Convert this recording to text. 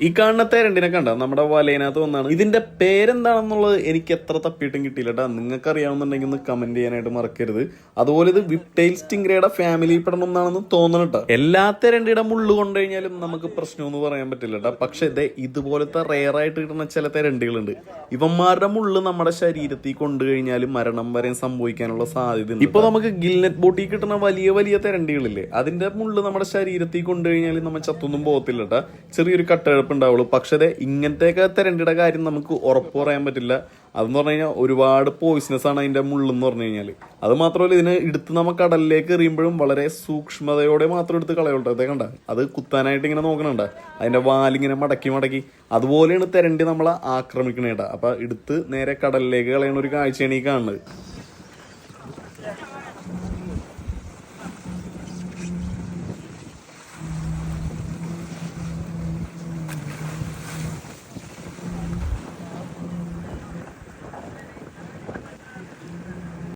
ഈ കാണുന്ന തെരണ്ടിനെ കണ്ട നമ്മുടെ വലയിനകത്ത് വന്നാണ്. ഇതിന്റെ പേരെന്താണെന്നുള്ളത് എനിക്ക് എത്ര തപ്പിയിട്ടും കിട്ടിയില്ല കേട്ടാ. നിങ്ങൾക്ക് അറിയാവുന്നുണ്ടെങ്കിൽ ഒന്ന് കമന്റ് ചെയ്യാനായിട്ട് മറക്കരുത്. അതുപോലെ ഇത് വിപ്റ്റെയിൽ സ്റ്റിംഗ്രയുടെ ഫാമിലി പെടണം എന്നാണെന്ന് തോന്നണം കേട്ടോ. എല്ലാ തെരണ്ടിയുടെ മുള്ളു കൊണ്ടു കഴിഞ്ഞാലും നമുക്ക് പ്രശ്നമൊന്നും പറയാൻ പറ്റില്ല കേട്ടോ. പക്ഷെ ഇതുപോലത്തെ റെയർ ആയിട്ട് കിട്ടുന്ന ചില തെരണ്ടികളുണ്ട്. ഇവന്മാരുടെ മുള്ളു നമ്മുടെ ശരീരത്തിൽ കൊണ്ടു കഴിഞ്ഞാൽ മരണം വരെ സംഭവിക്കാനുള്ള സാധ്യത. ഇപ്പൊ നമുക്ക് ഗിൽനെറ്റ് ബോട്ടിൽ കിട്ടുന്ന വലിയ വലിയ തെരണ്ടികളില്ലേ, അതിന്റെ മുള്ളു നമ്മുടെ ശരീരത്തിൽ കൊണ്ടു കഴിഞ്ഞാൽ നമ്മൾ ചത്തൊന്നും പോകത്തില്ല കേട്ടാ. ചെറിയൊരു കട്ടഴപ്പുണ്ടാവുള്ളൂ. പക്ഷേ ഇങ്ങനത്തെയൊക്കെ തെരണ്ടിയുടെ കാര്യം നമുക്ക് ഉറപ്പ് പറയാൻ പറ്റില്ല. അതെന്ന് പറഞ്ഞു കഴിഞ്ഞാൽ ഒരുപാട് പോയിസണസ് ആണ് അതിന്റെ മുള്ളെന്ന് പറഞ്ഞു കഴിഞ്ഞാൽ. അത് മാത്രമല്ല, ഇതിന് എടുത്ത് നമ്മൾ കടലിലേക്ക് എറിയുമ്പോഴും വളരെ സൂക്ഷ്മതയോടെ മാത്രം എടുത്ത് കളയോട്ടെ. അതേ കണ്ട, അത് കുത്താനായിട്ട് ഇങ്ങനെ നോക്കണണ്ട, അതിന്റെ വാലിങ്ങനെ മടക്കി മടക്കി. അതുപോലെയാണ് തെരണ്ടി നമ്മളെ ആക്രമിക്കണേട്ടാ. അപ്പൊ എടുത്ത് നേരെ കടലിലേക്ക് കളയുന്ന ഒരു കാഴ്ചയാണ് ഈ കാണുന്നത്.